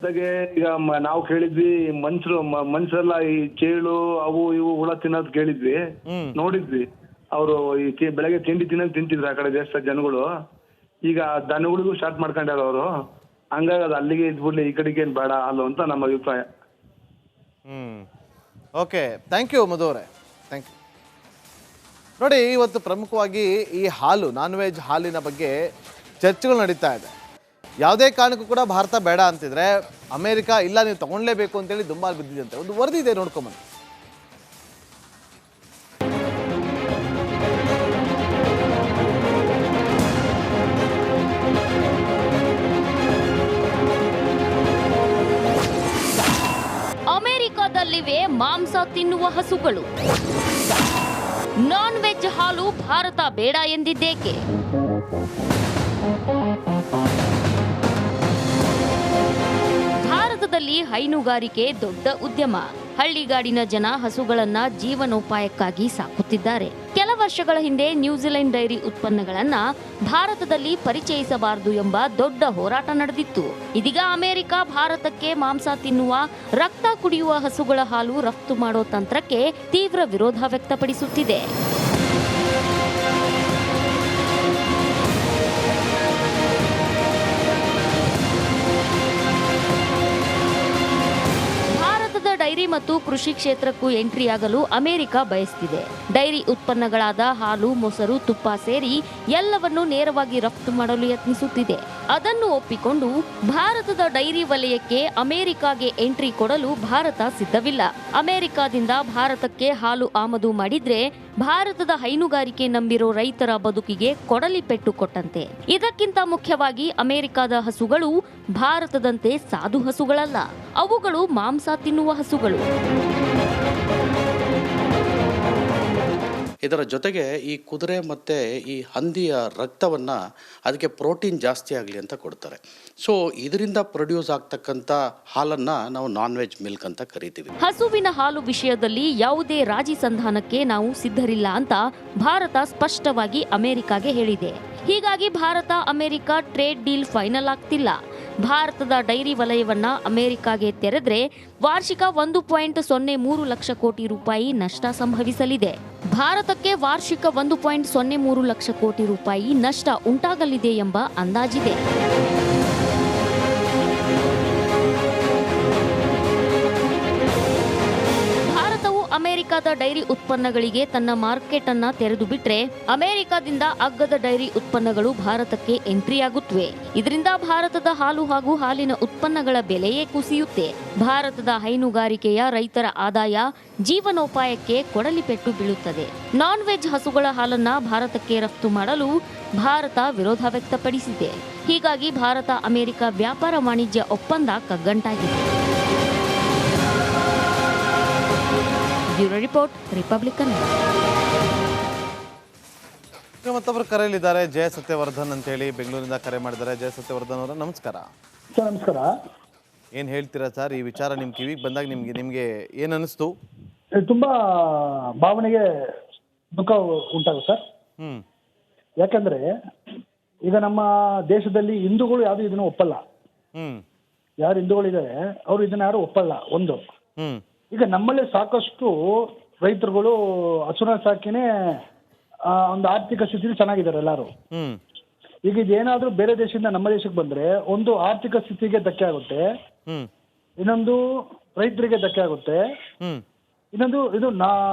ಜೊತೆಗೆ ಈಗ ನಾವು ಕೇಳಿದ್ವಿ ಮನ್ಸರೆಲ್ಲ ಈ ಚೇಳು ಅವು ಇವು ಹುಳ ತಿನ್ನೋದು ಕೇಳಿದ್ವಿ, ನೋಡಿದ್ವಿ. ಅವರು ಈ ಬೆಳಗ್ಗೆ ತಿಂತಿದ್ರು ಆ ಕಡೆ ದೇಶದ ಜನಗಳು. ಈಗ ದನಗಳಿಗೂ ಸ್ಟಾರ್ಟ್ ಮಾಡ್ಕೊಂಡಾರ ಅವರು. ಹಂಗಾಗಿ ಅದು ಅಲ್ಲಿಗೆ ಇದ್ಬಿಡ್ಲಿ, ಈ ಕಡೆಗೆ ಏನ್ ಬೇಡ ಅಲ್ಲ ಅಂತ ನಮ್ಮ ಅಭಿಪ್ರಾಯ. ಓಕೆ, ಥ್ಯಾಂಕ್ ಯು ಮಧು ಅವರೇ, ಥ್ಯಾಂಕ್ ಯು. ನೋಡಿ, ಇವತ್ತು ಪ್ರಮುಖವಾಗಿ ಈ ಹಾಲು, ನಾನ್ ವೆಜ್ ಹಾಲಿನ ಬಗ್ಗೆ ಚರ್ಚೆಗಳು ನಡೀತಾ ಇದೆ. ಯಾವುದೇ ಕಾರಣಕ್ಕೂ ಕೂಡ ಭಾರತ ಬೇಡ ಅಂತಿದ್ರೆ ಅಮೇರಿಕಾ ಇಲ್ಲ ನೀವು ತಗೊಳ್ಳೇಬೇಕು ಅಂತೇಳಿ ದುಂಬಾಲು ಬಿದ್ದಿದೆ. ಒಂದು ವರದಿ ಇದೆ, ನೋಡ್ಕೊಂಬನ್ನಿ. ಅಮೆರಿಕದಲ್ಲಿವೆ ಮಾಂಸ ತಿನ್ನುವ ಹಸುಗಳು. ನಾನ್ ವೆಜ್ ಹಾಲು ಭಾರತ ಬೇಡ ಎಂದಿದ್ದೇಕೆ? ಭಾರತದಲ್ಲಿ ಹೈನುಗಾರಿಕೆ ದೊಡ್ಡ ಉದ್ಯಮ. ಹಳ್ಳಿಗಾಡಿನ ಜನ ಹಸುಗಳನ್ನ ಜೀವನೋಪಾಯಕ್ಕಾಗಿ ಸಾಕುತ್ತಿದ್ದಾರೆ. ಕೆಲ ವರ್ಷಗಳ ಹಿಂದೆ ನ್ಯೂಜಿಲೆಂಡ್ ಡೈರಿ ಉತ್ಪನ್ನಗಳನ್ನ ಭಾರತದಲ್ಲಿ ಪರಿಚಯಿಸಬಾರದು ಎಂಬ ದೊಡ್ಡ ಹೋರಾಟ ನಡೆದಿತ್ತು. ಇದೀಗ ಅಮೆರಿಕ ಭಾರತಕ್ಕೆ ಮಾಂಸ ತಿನ್ನುವ, ರಕ್ತ ಕುಡಿಯುವ ಹಸುಗಳ ಹಾಲು ರಫ್ತು ಮಾಡೋ ತಂತ್ರಕ್ಕೆ ತೀವ್ರ ವಿರೋಧ ವ್ಯಕ್ತಪಡಿಸುತ್ತಿದೆ. ಡೈರಿ ಮತ್ತು ಕೃಷಿ ಕ್ಷೇತ್ರಕ್ಕೂ ಎಂಟ್ರಿಯಾಗಲು ಅಮೆರಿಕ ಬಯಸುತ್ತಿದೆ. ಡೈರಿ ಉತ್ಪನ್ನಗಳಾದ ಹಾಲು, ಮೊಸರು, ತುಪ್ಪ ಸೇರಿ ಎಲ್ಲವನ್ನೂ ನೇರವಾಗಿ ರಫ್ತು ಮಾಡಲು ಯತ್ನಿಸುತ್ತಿದೆ. ಅದನ್ನು ಒಪ್ಪಿಕೊಂಡು ಭಾರತದ ಡೈರಿ ವಲಯಕ್ಕೆ ಅಮೆರಿಕಾಗೆ ಎಂಟ್ರಿ ಕೊಡಲು ಭಾರತ ಸಿದ್ಧವಿಲ್ಲ. ಅಮೆರಿಕಾದಿಂದ ಭಾರತಕ್ಕೆ ಹಾಲು ಆಮದು ಮಾಡಿದ್ರೆ ಭಾರತದ ಹೈನುಗಾರಿಕೆ ನಂಬಿರೋ ರೈತರ ಬದುಕಿಗೆ ಕೊಡಲಿ ಪೆಟ್ಟು ಕೊಟ್ಟಂತೆ. ಇದಕ್ಕಿಂತ ಮುಖ್ಯವಾಗಿ ಅಮೆರಿಕದ ಹಸುಗಳು ಭಾರತದಂತೆ ಸಾಧು ಹಸುಗಳಲ್ಲ, ಅವುಗಳು ಮಾಂಸ ತಿನ್ನುವ ಹಸುಗಳು. ಇದರ ಜೊತೆಗೆ ಈ ಕುದುರೆ ಮತ್ತು ಈ ಹಂದಿಯ ರಕ್ತವನ್ನು ಅದಕ್ಕೆ ಪ್ರೋಟೀನ್ ಜಾಸ್ತಿ ಆಗಲಿ ಅಂತ ಕೊಡ್ತಾರೆ. ಸೊ ಇದರಿಂದ ಪ್ರೊಡ್ಯೂಸ್ ಆಗ್ತಕ್ಕಂಥ ಹಾಲನ್ನು ನಾವು ನಾನ್ ವೆಜ್ ಮಿಲ್ಕ್ ಅಂತ ಕರಿತೀವಿ. ಹಸುವಿನ ಹಾಲು ವಿಷಯದಲ್ಲಿ ಯಾವುದೇ ರಾಜಿ ಸಂಧಾನಕ್ಕೆ ನಾವು ಸಿದ್ಧರಿಲ್ಲ ಅಂತ ಭಾರತ ಸ್ಪಷ್ಟವಾಗಿ ಅಮೆರಿಕಾಗೆ ಹೇಳಿದೆ. ಹೀಗಾಗಿ Bharat America trade deal final ಆಗ್ತಿಲ್ಲ. ಭಾರತದ ಡೈರಿ ವಲಯವನ್ನ ಅಮೆರಿಕಾಗೆ ತೆರೆದ್ರೆ ವಾರ್ಷಿಕ 1.03 ಲಕ್ಷ ಕೋಟಿ ರೂಪಾಯಿ ನಷ್ಟ ಸಂಭವಿಸಲಿದೆ. ಭಾರತಕ್ಕೆ ವಾರ್ಷಿಕ 1.03 ಲಕ್ಷ ಕೋಟಿ ರೂಪಾಯಿ ನಷ್ಟ ಉಂಟಾಗಲಿದೆ ಎಂಬ ಅಂದಾಜಿದೆ. ಅಮೆರಿಕದ ಡೈರಿ ಉತ್ಪನ್ನಗಳಿಗೆ ತನ್ನ ಮಾರ್ಕೆಟ್ ಅನ್ನ ತೆರೆದು ಬಿಟ್ರೆ ಅಮೆರಿಕದಿಂದ ಅಗ್ಗದ ಡೈರಿ ಉತ್ಪನ್ನಗಳು ಭಾರತಕ್ಕೆ ಎಂಟ್ರಿಯಾಗುತ್ತವೆ. ಇದರಿಂದ ಭಾರತದ ಹಾಲು ಹಾಗೂ ಹಾಲಿನ ಉತ್ಪನ್ನಗಳ ಬೆಲೆಯೇ ಕುಸಿಯುತ್ತೆ. ಭಾರತದ ಹೈನುಗಾರಿಕೆಯ ರೈತರ ಆದಾಯ, ಜೀವನೋಪಾಯಕ್ಕೆ ಕೊಡಲಿ ಪೆಟ್ಟು ಬೀಳುತ್ತದೆ. ನಾನ್ ವೆಜ್ ಹಸುಗಳ ಹಾಲನ್ನ ಭಾರತಕ್ಕೆ ರಫ್ತು ಮಾಡಲು ಭಾರತ ವಿರೋಧ ವ್ಯಕ್ತಪಡಿಸಿದೆ. ಹೀಗಾಗಿ ಭಾರತ ಅಮೆರಿಕ ವ್ಯಾಪಾರ ವಾಣಿಜ್ಯ ಒಪ್ಪಂದ ಕಗ್ಗಂಟಾಗಿದೆ. Bureau report, Republic Kannada. ಮತ್ತೊಬ್ಬರು ಕರೆಯಲಿದ್ದಾರೆ, ಜಯ ಸತ್ಯವರ್ಧನ್ ಅಂತೇಳಿ ಬೆಂಗಳೂರಿಂದ ಕರೆ ಮಾಡಿದ್ದಾರೆ. ಜಯ ಸತ್ಯವರ್ಧನ್ ಅವರ ನಮಸ್ಕಾರ. ಸರ್ ನಮಸ್ಕಾರ. ಏನು ಹೇಳ್ತೀರಾ ಸರ್, ಈ ವಿಚಾರ ನಿಮ್ಮ ಕಿವಿಗೆ ಬಂದಾಗ ನಿಮಗೆ ಏನು ಅನಿಸ್ತು? ತುಂಬಾ ಭಾವನೆಗೆ ದುಃಖ ಉಂಟಾಗುತ್ತೆ ಸರ್. ಯಾಕಂದ್ರೆ ಈಗ ನಮ್ಮ ದೇಶದಲ್ಲಿ ಹಿಂದೂಗಳು ಯಾರು ಇದನ್ನ ಒಪ್ಪಲ್ಲ. ಯಾರು ಹಿಂದೂಗಳಿದ್ದಾರೆ ಅವರು ಇದನ್ನ ಯಾರು ಒಪ್ಪಲ್ಲ. ಒಂದು, ಈಗ ನಮ್ಮಲ್ಲಿ ಸಾಕಷ್ಟು ರೈತರುಗಳು ಹಸುನ ಸಾಕಿನೇ ಒಂದು ಆರ್ಥಿಕ ಸ್ಥಿತಿ ಚೆನ್ನಾಗಿದ್ದಾರೆ ಎಲ್ಲಾರು. ಈಗ ಇದೇನಾದ್ರೂ ಬೇರೆ ದೇಶದಿಂದ ನಮ್ಮ ದೇಶಕ್ಕೆ ಬಂದ್ರೆ ಒಂದು ಆರ್ಥಿಕ ಸ್ಥಿತಿಗೆ ಧಕ್ಕೆ ಆಗುತ್ತೆ, ಇನ್ನೊಂದು ರೈತರಿಗೆ ಧಕ್ಕೆ ಆಗುತ್ತೆ, ಇನ್ನೊಂದು ಇದು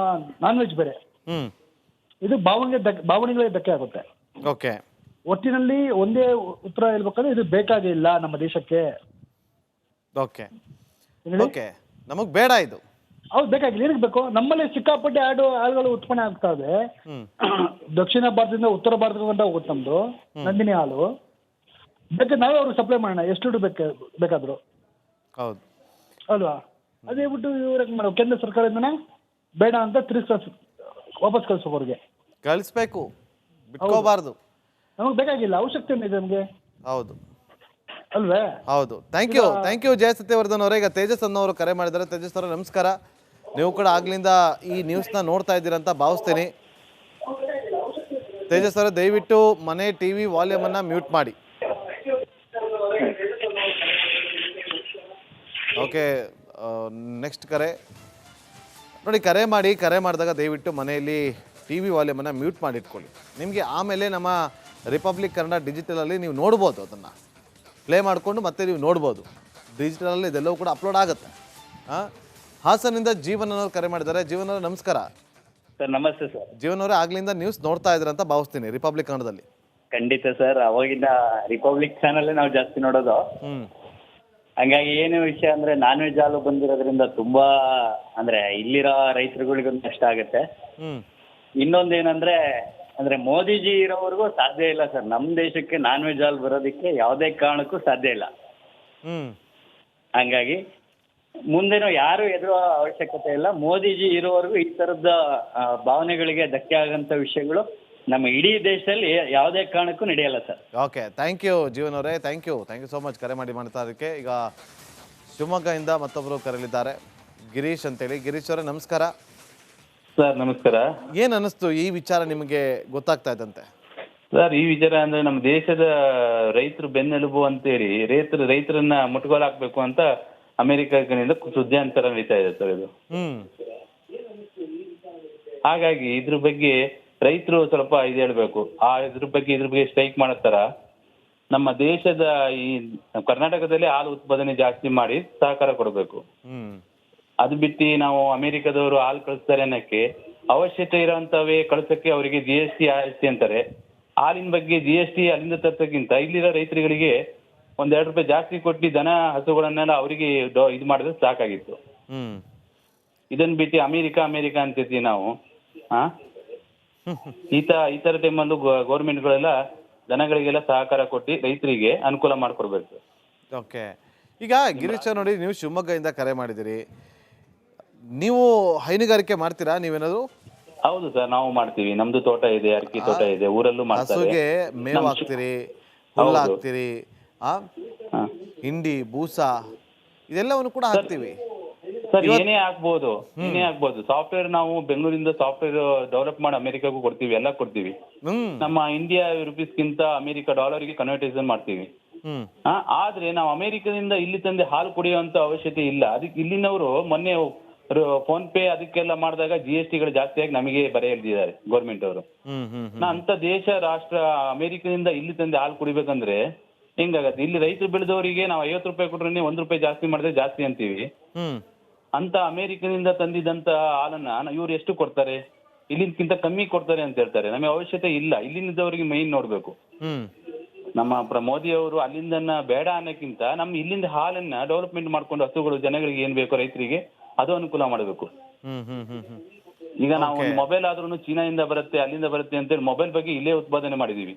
ನಾನ್ ವೆಜ್ ಬೇರೆ, ಇದು ಭಾವನೆಗಳಿಗೆ ಧಕ್ಕೆ ಆಗುತ್ತೆ. ಒಟ್ಟಿನಲ್ಲಿ ಒಂದೇ ಉತ್ತರ ಹೇಳ್ಬೇಕಂದ್ರೆ ಇದು ಬೇಕಾಗಿಲ್ಲ ನಮ್ಮ ದೇಶಕ್ಕೆ. ನಮಗ್ ಬೇಡ ಇದು. ಹೌದು, ಬೇಕಾಗಿಲ್ಲ. ಏನಕ್ಕೆ ಬೇಕು? ನಮ್ಮಲ್ಲಿ ಸಿಕ್ಕಾಪಟ್ಟೆ ಹಾಳುಗಳು ಉತ್ಪನ್ನ ಆಗ್ತಾ ಇದೆ. ದಕ್ಷಿಣ ಭಾರತದಿಂದ ಉತ್ತರ ಭಾರತದಿಂದ ಹೋಗುತ್ತೆ ನಮ್ದು ನಂದಿನಿ ಹಾಲು. ಬೇಕಾದ್ರೆ ನಾವೇ ಅವ್ರಿಗೆ ಸಪ್ಲೈ ಮಾಡೋಣ, ಎಷ್ಟು ದುಡ್ಡು ಬೇಕಾದ್ರು. ಹೌದು ಅಲ್ವಾ? ಅದೇ ಬಿಟ್ಟು ಇವ್ರಿಗೆ ಮಾಡೋ ಕೇಂದ್ರ ಸರ್ಕಾರದಿಂದನೇ ಬೇಡ ಅಂತ ವಾಪಸ್ ಕಳ್ಸೋಕೆ ಅವ್ರಿಗೆ ಕಳಿಸ್ಬೇಕು, ಬಿಟ್ಕೋಬಾರ್ದು. ನಮಗೆ ಬೇಕಾಗಿಲ್ಲ, ಅವಶ್ಯಕತೆ ಇದೆ ನಮಗೆ. ಹೌದು ಅಲ್ವೇ? ಹೌದು. ಥ್ಯಾಂಕ್ ಯು ಜಯ ಸತ್ಯವರ್ಧನ್ ಅವರೇ. ಈಗ ತೇಜಸ್ ಅನ್ನೋರು ಕರೆ ಮಾಡಿದ್ದಾರೆ. ತೇಜಸ್ ಅವರೇ ನಮಸ್ಕಾರ. ನೀವು ಕೂಡ ಆಗ್ಲಿಂದ ಈ ನ್ಯೂಸ್ನ ನೋಡ್ತಾ ಇದ್ದೀರಂತ ಭಾವಿಸ್ತೀನಿ. ತೇಜಸ್ ಅವರೇ, ದಯವಿಟ್ಟು ಮನೆ ಟಿವಿ ವಾಲ್ಯೂಮ್ ಅನ್ನ ಮ್ಯೂಟ್ ಮಾಡಿ. ಓಕೆ, ನೆಕ್ಸ್ಟ್ ಕರೆ ನೋಡಿ. ಕರೆ ಮಾಡಿದಾಗ ದಯವಿಟ್ಟು ಮನೆಯಲ್ಲಿ ಟಿ ವಿ ವಾಲ್ಯೂಮನ್ನು ಮ್ಯೂಟ್ ಮಾಡಿಟ್ಕೊಳ್ಳಿ. ನಿಮಗೆ ಆಮೇಲೆ ನಮ್ಮ ರಿಪಬ್ಲಿಕ್ ಕನ್ನಡ ಡಿಜಿಟಲಲ್ಲಿ ನೀವು ನೋಡ್ಬೋದು, ಅದನ್ನು ಪ್ಲೇ ಮಾಡಿಕೊಂಡು ಮತ್ತೆ ನೀವು ನೋಡ್ಬೋದು. ಡಿಜಿಟಲಲ್ಲಿ ಇದೆಲ್ಲವೂ ಕೂಡ ಅಪ್ಲೋಡ್ ಆಗುತ್ತೆ. ಹಾಸನಿಂದ ಜೀವನ್ ಅನ್ನೋರು ಕರೆ ಮಾಡಿದ್ದಾರೆ. ಜೀವನ್ ಅವರೇ ನಮಸ್ಕಾರ. ಸರ್ ನಮಸ್ತೆ ಸರ್. ಜೀವನ್ ಅವರೇ ಆಗ್ಲಿಂದ ನ್ಯೂಸ್ ನೋಡ್ತಾ ಇದ್ದೀರ ಅಂತ ಭಾವಿಸ್ತೀನಿ ರಿಪಬ್ಲಿಕ್ ಕನ್ನಡದಲ್ಲಿ. ಖಂಡಿತ ಸರ್, ಅವಾಗಿಂದ ರಿಪಬ್ಲಿಕ್ ಚಾನಲ್ ನಾವು ಜಾಸ್ತಿ ನೋಡೋದು. ಹಂಗಾಗಿ ಏನು ವಿಷಯ ಅಂದ್ರೆ ನಾನ್ ವೆಜ್ ಹಾಲು ಬಂದಿರೋದ್ರಿಂದ ತುಂಬಾ ಅಂದ್ರೆ ಇಲ್ಲಿರೋ ರೈತರುಗಳಿಗೂ ಕಷ್ಟ ಆಗುತ್ತೆ. ಇನ್ನೊಂದೇನಂದ್ರೆ ಅಂದ್ರೆ ಮೋದಿಜಿ ಇರೋವರೆಗೂ ಸಾಧ್ಯ ಇಲ್ಲ ಸರ್, ನಮ್ಮ ದೇಶಕ್ಕೆ ನಾನ್ ವೆಜ್ ಹಾಲು ಬರೋದಕ್ಕೆ ಯಾವುದೇ ಕಾರಣಕ್ಕೂ ಸಾಧ್ಯ ಇಲ್ಲ. ಹಂಗಾಗಿ ಮುಂದೇನೋ ಯಾರು ಎದುರುವ ಅವಶ್ಯಕತೆ ಇಲ್ಲ. ಮೋದಿಜಿ ಇರೋವರೆಗೂ ಈ ತರದ ಭಾವನೆಗಳಿಗೆ ಧಕ್ಕೆ ಆಗಂತ ವಿಷಯಗಳು ನಮ್ಮ ಇಡೀ ದೇಶದಲ್ಲಿ ಯಾವುದೇ ಕಾರಣಕ್ಕೂ ನಡೆಯಲ್ಲ sir. Okay, thank you Jeevan ಅವರೇ, ಥ್ಯಾಂಕ್ ಯು ಸೋ ಮಚ್ ಕರೆ ಮಾಡ್ತಾ ಅದಕ್ಕೆ. ಈಗ ಶಿವಮೊಗ್ಗದಿಂದ ಮತ್ತೊಬ್ಬರು ಕರೆಯಲಿದ್ದಾರೆ, ಗಿರೀಶ್ ಅಂತೇಳಿ. ಗಿರೀಶ್ ಅವರೇ ನಮಸ್ಕಾರ. ಸರ್ ನಮಸ್ಕಾರ. ಏನು ಅನ್ನಿಸ್ತು ಈ ವಿಚಾರ ನಿಮಗೆ ಗೊತ್ತಾಗ್ತಾ ಇದ್ದಂತೆ? ಸರ್ ಈ ವಿಚಾರ ಅಂದ್ರೆ ನಮ್ಮ ದೇಶದ ರೈತರು ಬೆನ್ನೆಲುಬು ಅಂತೇಳಿ ರೈತರನ್ನ ಮುಟ್ಗೋಲು ಹಾಕ್ಬೇಕು ಅಂತ ಅಮೆರಿಕದಿಂದ ಸುದ್ದಿಯಂತರ ನಡೀತಾ ಇದೆ ಸರ್ ಇದು. ಹಾಗಾಗಿ ಇದ್ರ ಬಗ್ಗೆ ರೈತರು ಸ್ವಲ್ಪ ಇದು ಹೇಳ್ಬೇಕು. ಇದ್ರ ಬಗ್ಗೆ ಸ್ಟ್ರೈಕ್ ಮಾಡತ್ತಾರ. ನಮ್ಮ ದೇಶದ ಈ ಕರ್ನಾಟಕದಲ್ಲಿ ಹಾಲು ಉತ್ಪಾದನೆ ಜಾಸ್ತಿ ಮಾಡಿ ಸಹಕಾರ ಕೊಡಬೇಕು. ಅದು ಬಿಟ್ಟು ನಾವು ಅಮೆರಿಕದವರು ಹಾಲು ಕಳಿಸ್ತಾರೆ ಅನ್ನಕ್ಕೆ ಅವಶ್ಯಕತೆ ಇರೋಂಥವೇ ಕಳ್ಸಕ್ಕೆ ಅವರಿಗೆ GST ಅಂತಾರೆ. ಹಾಲಿನ ಬಗ್ಗೆ GST ಅಲ್ಲಿಂದ ತರ್ಸಕ್ಕಿಂತ ಇಲ್ಲಿರೋ ರೈತರುಗಳಿಗೆ ಒಂದ್ ₹2 ಜಾಸ್ತಿ ಕೊಟ್ಟು ದನ ಹಸುಗಳನ್ನೆಲ್ಲ ಅವರಿಗೆ ಇದು ಮಾಡಿದ್ರೆ ಸಾಕಾಗಿತ್ತು. ಇದನ್ ಬಿಟ್ಟು ಅಮೆರಿಕ ಅಂತಿರ್ತೀವಿ ನಾವು. ಈ ತರ ಟೈಮಲ್ಲೂ ಗೌರ್ಮೆಂಟ್ಗಳೆಲ್ಲ ದನಗಳಿಗೆಲ್ಲ ಸಹಕಾರ ಕೊಟ್ಟು ರೈತರಿಗೆ ಅನುಕೂಲ ಮಾಡ್ಕೊಡ್ಬೇಕು. ಓಕೆ, ಈಗ ಗಿರೀಶ್ ನೋಡಿ, ನೀವು ಶಿವಮೊಗ್ಗದಿಂದ ಕರೆ ಮಾಡಿದಿರಿ. ನೀವು ಹೈನುಗಾರಿಕೆ ಮಾಡ್ತೀರಾ ನೀವೇನಾದ್ರು? ಹೌದು ಸರ್, ನಾವು ಮಾಡ್ತೀವಿ. ನಮ್ದು ತೋಟ ಇದೆ, ಅಡಿಕೆ ತೋಟ ಇದೆ, ಊರಲ್ಲೂ ಮಾಡ್ತಾರೆ. ಹಸುಗೆ ಮೇವು ಹಾಕ್ತೀರಿ, ಹುಲ್ಲು ಹಾಕ್ತೀರಿ, ಹಿಂಡಿ, ಬೂಸ ಇದೆಲ್ಲವನ್ನು ಕೂಡ ಹಾಕ್ತೀವಿ ಸರ್. ಏನೇ ಆಗ್ಬೋದು. ಸಾಫ್ಟ್ವೇರ್ ನಾವು ಬೆಂಗಳೂರಿಂದ ಸಾಫ್ಟ್ವೇರ್ ಡೆವಲಪ್ ಮಾಡಿ ಅಮೆರಿಕಾಗೂ ಕೊಡ್ತೀವಿ, ಎಲ್ಲ ಕೊಡ್ತೀವಿ. ನಮ್ಮ ಇಂಡಿಯಾ ರುಪೀಸ್ಗಿಂತ ಅಮೆರಿಕ ಡಾಲರ್ಗೆ ಕನ್ವರ್ಟೇಷನ್ ಮಾಡ್ತೀವಿ. ಆದ್ರೆ ನಾವು ಅಮೆರಿಕದಿಂದ ಇಲ್ಲಿ ತಂದೆ ಹಾಲು ಕುಡಿಯುವಂತ ಅವಶ್ಯಕತೆ ಇಲ್ಲ. ಅದಕ್ಕೆ ಇಲ್ಲಿನವರು ಮೊನ್ನೆ ಫೋನ್ ಪೇ ಅದಕ್ಕೆಲ್ಲ ಮಾಡಿದಾಗ GSTಗಳು ಜಾಸ್ತಿಯಾಗಿ ನಮಗೆ ಬರೆ ಎಳ್ದಿದ್ದಾರೆ ಗೌರ್ಮೆಂಟ್ ಅವರು. ಅಂತ ದೇಶ ರಾಷ್ಟ್ರ ಅಮೆರಿಕದಿಂದ ಇಲ್ಲಿ ತಂದೆ ಹಾಲು ಕುಡಿಬೇಕಂದ್ರೆ ಹೆಂಗಾಗತ್ತೆ? ಇಲ್ಲಿ ರೈತರು ಬೆಳೆದವರಿಗೆ ನಾವು ₹50 ಕೊಟ್ರೆ ₹1 ಜಾಸ್ತಿ ಮಾಡಿದ್ರೆ ಜಾಸ್ತಿ ಅಂತೀವಿ. ಅಂತ ಅಮೆರಿಕದಿಂದ ತಂದಿದ್ದಂತ ಹಾಲನ್ನ ಇವ್ರು ಎಷ್ಟು ಕೊಡ್ತಾರೆ? ಇಲ್ಲಿಂದಕ್ಕಿಂತ ಕಮ್ಮಿ ಕೊಡ್ತಾರೆ ಅಂತ ಹೇಳ್ತಾರೆ. ನಮಗೆ ಅವಶ್ಯಕತೆ ಇಲ್ಲ. ಇಲ್ಲಿಂದವರಿಗೆ ಮೈನ್ ನೋಡ್ಬೇಕು. ನಮ್ಮ ಮೋದಿ ಅವರು ಅಲ್ಲಿಂದನ್ನ ಬೇಡ ಅನ್ನಕ್ಕಿಂತ ನಮ್ಮ ಇಲ್ಲಿಂದ ಹಾಲನ್ನ ಡೆವಲಪ್ಮೆಂಟ್ ಮಾಡ್ಕೊಂಡು ಹಸುಗಳು ಜನಗಳಿಗೆ ಏನ್ ಬೇಕೋ ರೈತರಿಗೆ ಅದು ಅನುಕೂಲ ಮಾಡಬೇಕು. ಈಗ ನಾವು ಒಂದು ಮೊಬೈಲ್ ಆದ್ರೂ ಚೀನಾದಿಂದ ಬರುತ್ತೆ, ಅಲ್ಲಿಂದ ಬರುತ್ತೆ ಅಂತೇಳಿ ಮೊಬೈಲ್ ಬಗ್ಗೆ ಇಲ್ಲೇ ಉತ್ಪಾದನೆ ಮಾಡಿದೀವಿ.